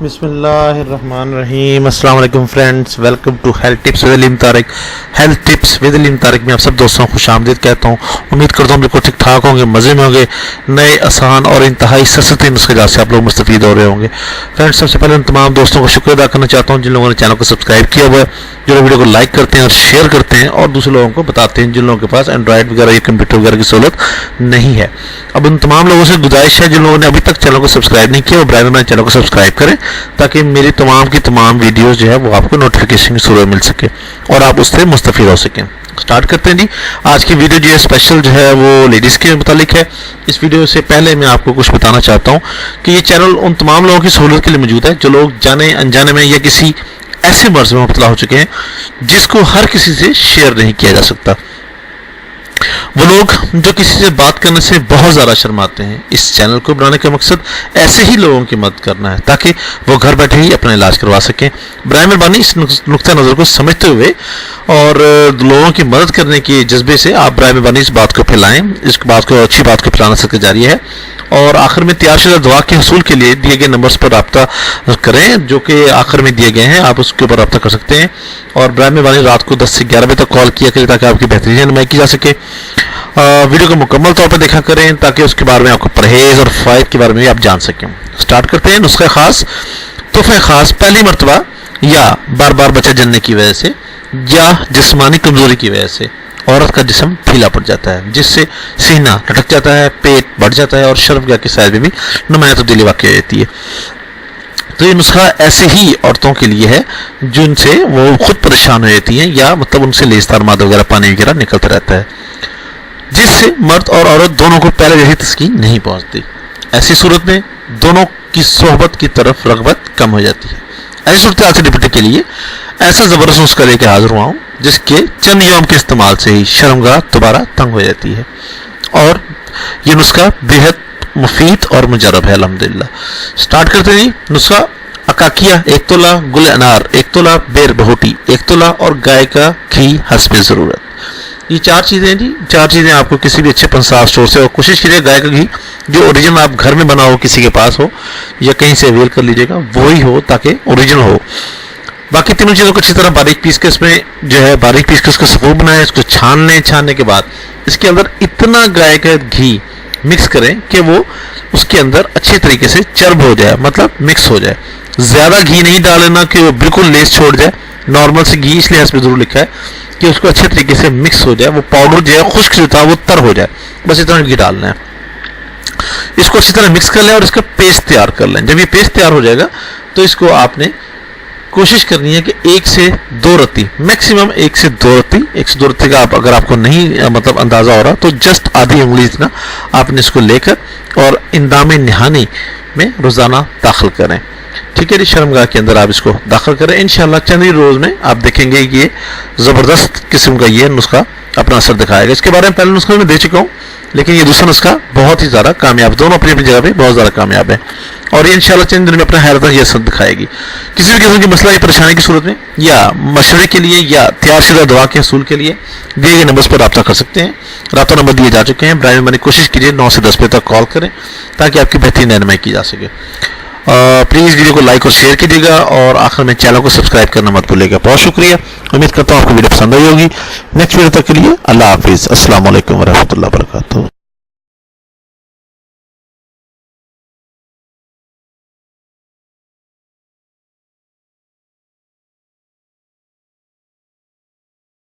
बिस्मिल्लाहिर्रहमानिर्रहीम। अस्सलाम वालेकुम friends, welcome to health tips with Aleem Tariq. Health tips with Aleem Tariq में आप सब दोस्तों को खुशामदीद कहता हूँ। उम्मीद करता हूँ बिल्कुल ठीक ठाक होंगे, मज़े में होंगे। नए आसान और इंतहाई सस्ते नुस्खे से आप लोग मुस्तफ़ीद हो रहे होंगे। फ्रेंड्स, सबसे पहले उन तमाम दोस्तों को शुक्र अदा करना चाहता हूँ जिन लोगों ने चैनल को सब्सक्राइब किया हुआ है, जो लोग वीडियो को लाइक करते हैं और शेयर करते हैं और दूसरे लोगों को बताते हैं जिन लोगों के पास एंड्रॉइड वगैरह या कंप्यूटर वगैरह की सहूलत नहीं है। अब उन तमाम लोगों से गुजारिश है जिन लोगों ने अभी तक चैनल को सब्सक्राइब नहीं किया वो ब्राइम में चैनल को सब्सक्राइब करें ताकि मेरी तमाम की तमाम वीडियोस जो है वो आपको नोटिफिकेशन की सूरत मिल सके और आप उससे मुस्तफ़ीद हो सकें। स्टार्ट करते हैं जी। आज की वीडियो जो है स्पेशल जो है वो लेडीज़ के मुतालिक है। इस वीडियो से पहले मैं आपको कुछ बताना चाहता हूँ कि ये चैनल उन तमाम लोगों की सहूलत के लिए मौजूद है जो लोग जाने अनजाने में या किसी ऐसे मर्ज में मुब्तला हो चुके हैं जिसको हर किसी से शेयर नहीं किया जा सकता। वो लोग जो किसी से बात करने से बहुत ज़्यादा शर्माते हैं। इस चैनल को बनाने का मकसद ऐसे ही लोगों की मदद करना है ताकि वो घर बैठे ही अपना इलाज करवा सकें। बराए मेहरबानी इस नुक्ता नज़र को समझते हुए और लोगों की मदद करने के जज्बे से आप बराए मेहरबानी इस बात को फैलाएं, इस बात को अच्छी बात को फैलाना सबका जारी है। और आखिर में तैयारशुदा दुआ के हसूल के लिए दिए गए नंबर्स पर रब्ता करें जो कि आखिर में दिए गए हैं, आप उसके ऊपर रब्ता कर सकते हैं। और बराए मेहरबानी रात को 10 से 11 बजे तक कॉल किया करें ताकि आपकी बेहतरीन रहनुमाई की जा सके। वीडियो को मुकम्मल तौर पर देखा करें ताकि उसके बारे में आपको परहेज़ और फ़ायदे के बारे में भी आप जान सकें। स्टार्ट करते हैं। नुस्खा खास, तोहफ़ा खास। पहली मरतबा या बार बार बच्चा जनने की वजह से या जिस्मानी कमज़ोरी की वजह से औरत का जिस्म ढीला पड़ जाता है जिससे सीना लटक जाता है, पेट बढ़ जाता है और शर्मगाह के साइड में भी नुमाया तब्दीली वाक़ई रहती है। तो ये नुस्खा ऐसे ही औरतों के लिए है जिनसे वो खुद परेशान हो जाती हैं या मतलब उनसे लेजदार मादा वगैरह पानी वगैरह निकलता रहता है जिससे मर्द और औरत दोनों को पहले जैसी तस्कीन नहीं पहुंचती। ऐसी सूरत में दोनों की सोहबत की तरफ रग़बत कम हो जाती है। ऐसी सूरत से निपटने के लिए ऐसा ज़बरदस्त नुस्खा लेकर हाजिर हुआ हूँ जिसके चंद यौम के इस्तेमाल से ही शर्मगाह दोबारा तंग हो जाती है और ये नुस्खा बेहद मुफीद और मुजरब है अल्हम्दुलिल्लाह। स्टार्ट करते हैं। नुस्खा अकाकिया 1 तोला, गुल अनार 1 तोला, बेर बहोटी 1 तोला और गाय का घी हस्बे ज़रूरत। ये 4 चीज़ें हैं जी। 4 चीज़ें आपको किसी भी अच्छे पंसार स्टोर से, और कोशिश कीजिए गाय का घी जो ओरिजिनल आप घर में बना हो किसी के पास हो या कहीं से अवेल कर लीजिएगा वही हो ताकि ओरिजिनल हो। बाकी तीनों चीज़ों को अच्छी तरह बारीक पीस के इसमें जो है बारीक पीस के उसका सबूत बनाएं, इसको छान लें। छानने के बाद इसके अंदर इतना गाय का घी मिक्स करें कि वो उसके अंदर अच्छे तरीके से चर्ब हो जाए, मतलब मिक्स हो जाए। ज़्यादा घी नहीं डालना कि वो बिल्कुल लेस छोड़ जाए। नॉर्मल से घी इसलिए इसमें ज़रूर लिखा है कि उसको अच्छे तरीके से मिक्स हो जाए, वो पाउडर जो है खुश्क जो था वो तर हो जाए, बस इतना घी डालना है। इसको अच्छी तरह मिक्स कर लें और इसका पेस्ट तैयार कर लें। जब ये पेस्ट तैयार हो जाएगा तो इसको आपने कोशिश करनी है कि 1 से 2 रत्ती, मैक्सिमम 1 से 2 रत्ती, 1 से 2 रत्ती का आप अगर आपको नहीं मतलब अंदाज़ा हो रहा तो जस्ट आधी उंगली इतना आपने इसको लेकर और इंदामे निहानी में रोज़ाना दाखिल करें। ठीक है जी, शर्मगाह के अंदर आप इसको दाखिल करें। इंशाल्लाह चंद ही रोज़ में आप देखेंगे कि ये ज़बरदस्त किस्म का ये नुस्खा अपना असर दिखाएगा। इसके बारे में पहले नुस्खा मैं दे चुका हूँ लेकिन ये दूसरा नुस्खा बहुत ही ज़्यादा कामयाब, दोनों अपनी अपनी जगह पे बहुत ज़्यादा कामयाब है और ये इंशाल्लाह चंद दिन में अपना हैरत ये असर दिखाएगी। किसी भी किस्म की मसला या परेशानी की सूरत में या मशवरे के लिए या तैयारशुदा दवा के हसूल के लिए दिए गए नंबर्स पर रब्ता कर सकते हैं। रब्ता नंबर दिए जा चुके हैं। ब्राइम मैंने कोशिश कीजिए 9 से 10 बजे तक कॉल करें ताकि आपकी बेहतरीन रहनुमाई की जा सके। प्लीज़ वीडियो को लाइक और शेयर कीजिएगा और आखिर में चैनल को सब्सक्राइब करना मत भूलिएगा। बहुत शुक्रिया। उम्मीद करता हूँ आपको वीडियो पसंद आई होगी। नेक्स्ट वीडियो तक के लिए अल्लाह हाफिज़। अस्सलाम वालेकुम व रहमतुल्लाहि व बरकातुहू।